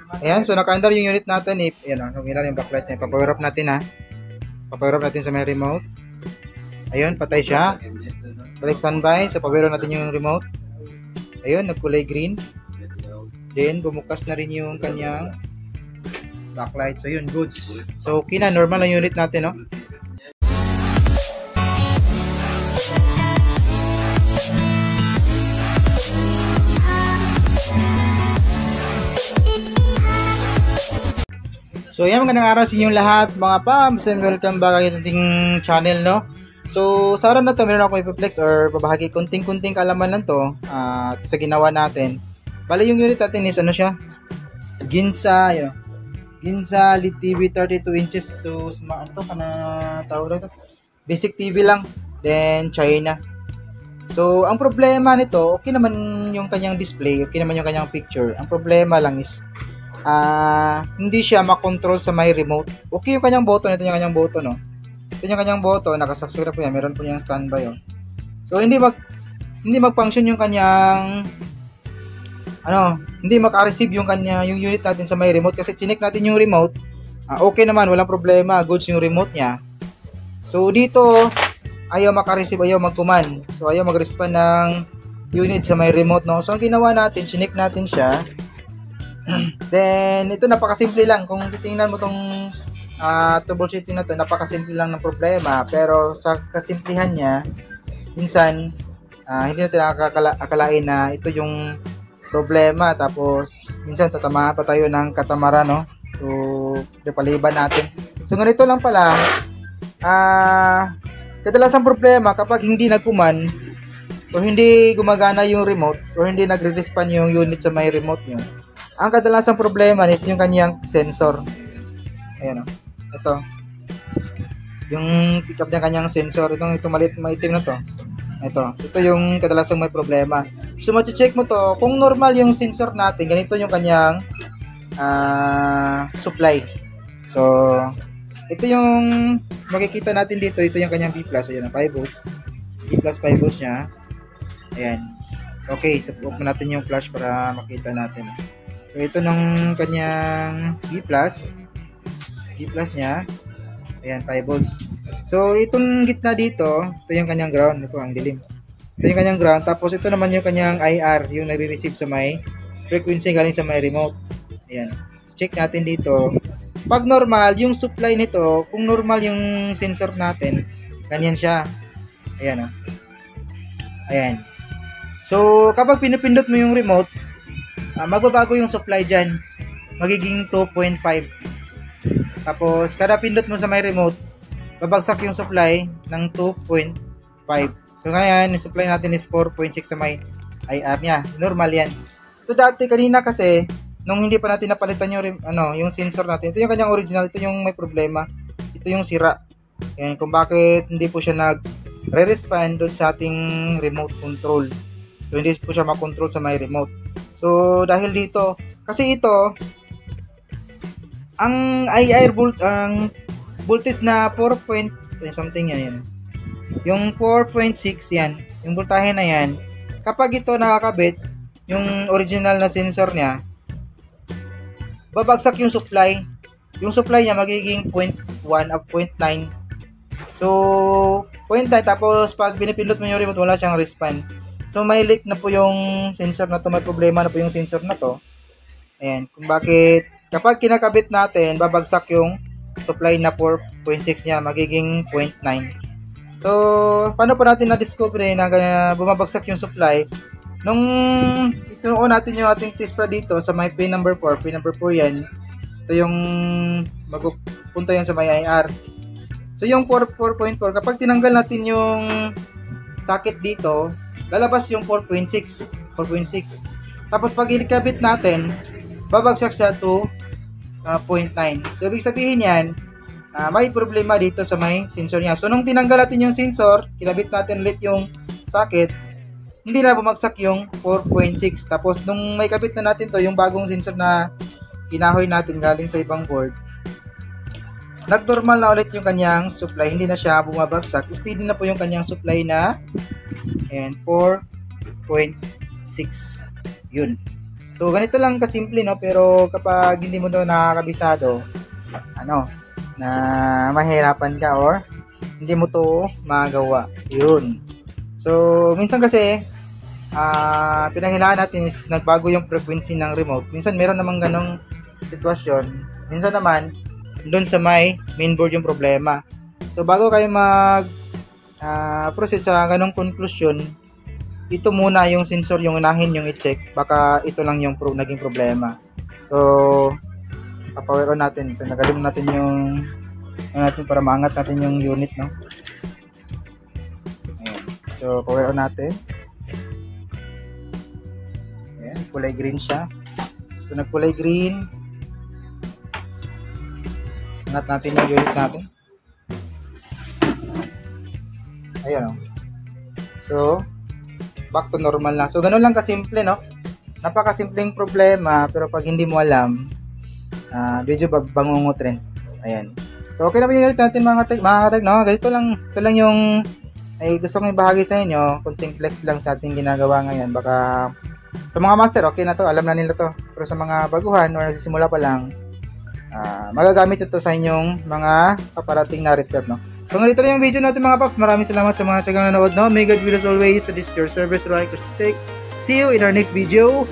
Ayan, so naka-under yung unit natin. Ayan, lumilan yung backlight niya. Papower up natin ha. Papower up natin sa may remote. Ayun, patay siya. Balik standby. So, papower natin yung remote. Ayun, nagkulay green. Then, bumukas na rin yung kanyang backlight. So, yun, goods. So, okay na. Normal ang unit natin, no? So, yan, magandang araw sa inyong lahat, mga pams, and welcome back sa ating channel, no? So, sa araw na to, meron ako ipiplex or babahagi kunting-kunting kaalaman lang to sa ginawa natin. Bali, yung unit natin is, ano siya? Ginza, yun, Ginza LED TV 32 inches. So, ano to, tawag ito? Basic TV lang, then China. So, ang problema nito, okay naman yung kanyang display, okay naman yung kanyang picture. Ang problema lang is, hindi siya makontrol sa may remote. Okay yung kanyang button, ito yung kanyang button, no? Ito yung kanyang button, nakasubscribe po yan, meron po yung standby, oh. So, hindi mag-function yung kanyang, hindi maka-receive yung unit natin sa may remote kasi chinek natin yung remote. Okay naman, walang problema, goods yung remote niya. So, dito, ayaw maka-receive, ayaw mag-command. So, ayaw mag-respond ng unit sa may remote, no? So, ang ginawa natin, chinek natin siya. Then, ito napakasimple lang. Kung titingnan mo tong troubleshooting na to, napakasimple lang ng problema. Pero sa kasimplihan niya, minsan, hindi natin akalain na ito yung problema. Tapos, minsan tatamahan pa tayo ng katamaran, no? So, paliban natin. So, ganito lang pala. Kadalasang problema kapag hindi nag-command o hindi gumagana yung remote o hindi nagre-respond yung unit sa may remote nyo, ang kadalasang problema is yung kanyang sensor. Ayan, o. Ito. Yung pick up ng kanyang sensor. Itong maitim na to. Ito yung kadalasang may problema. So, check mo to. Kung normal yung sensor natin, ganito yung kanyang supply. So, ito yung makikita natin dito. Ito yung kanyang B+. Ayan, 5 volts. B+, 5 volts niya. Ayan. Okay, subok natin yung flash para makita natin. So, ito ng kanyang B+ niya. Ayan, 5 volts. So, itong gitna dito, ito yung kanyang ground. Ito, ang dilim. Ito yung kanyang ground. Tapos, ito naman yung kanyang IR, yung nare-receive sa may frequency galing sa may remote. Ayan. Check natin dito. Pag normal, yung supply nito, kung normal yung sensor natin, ganyan siya. Ayan, o. Ayan. So, kapag pinipindot mo yung remote, magbabago yung supply dyan. Magiging 2.5. Tapos, kada pindot mo sa may remote, babagsak yung supply ng 2.5. So, ngayon, yung supply natin is 4.6 sa may IR niya. Normal yan. So, kanina kasi, nung hindi pa natin napalitan yung sensor natin, ito yung kanyang original, ito yung may problema. Ito yung sira. Yan, kung bakit hindi po siya nag-respond doon sa ating remote control. So, hindi po siya makontrol sa may remote. So, dahil dito, kasi ito, ang IR ang voltage na 4 point something yan. Yung 4.6 yan, yung voltahe na yan, kapag ito nakakabit, yung original na sensor niya, babagsak yung supply. Yung supply niya magiging 0.1 up 0.9. So, 0.9, tapos pag pinipindot mo yung remote, wala siyang respond. So, may leak na po yung sensor na to, may problema na po yung sensor na to. Ayan, kung bakit, kapag kinakabit natin, babagsak yung supply na 4.6 niya, magiging 0.9. So, paano pa natin na-discover na bumabagsak yung supply? Nung ituon natin yung ating test pra dito sa may pin number 4, pin number 4 yan, ito yung magpupunta yan sa may IR. So, yung 4.4, kapag tinanggal natin yung socket dito, lalabas yung 4.6. Tapos pag ikabit natin, babagsak siya to 0.9. So, ibig sabihin yan, may problema dito sa may sensor niya. So, nung tinanggal natin yung sensor, kinabit natin ulit yung socket, hindi na bumagsak yung 4.6. Tapos, nung may kabit na natin to, yung bagong sensor na kinahoy natin galing sa ibang board, nag-normal na ulit yung kanyang supply. Hindi na siya bumabagsak. Steady na po yung kanyang supply na 4.6. Yun. So ganito lang kasimple, no, pero kapag hindi mo 'to nakakabisado, ano, na mahirapan ka or hindi mo 'to magawa. 'Yun. So minsan kasi pinanghilaan natin is nagbago yung frequency ng remote. Minsan meron namang ganong sitwasyon. Minsan naman doon sa may mainboard yung problema. So bago kayo mag proceed sa ganong conclusion, ito muna yung sensor yung unahin yung i-check. Baka ito lang yung naging problema. So papower on natin. So nagalim natin yung natin para maangat natin yung unit, no. Ayan. So power on natin. Ayan, kulay green siya. So nagkulay green. Angat natin yung unit natin. Ayan, oh. So back to normal na. So ganun lang kasimple, no. Napakasimpleng problema, pero pag hindi mo alam, medyo bangungot rin. Ayan. So okay na ba yung unit natin, mga katek, no? Ganito lang, ito lang yung ay gusto kong ibahagi sa inyo. Kunting flex lang sa ating ginagawa ngayon. Baka sa mga master, okay na to, alam na nila to. Pero sa mga baguhan or nagsisimula pa lang, magagamit ito sa inyong mga paparating na repair, no? So ganito lang yung video natin, mga paps. Maraming salamat sa mga tiyagang nanood, no? May God will as always. So this is your service, Roy Kustik. See you in our next video.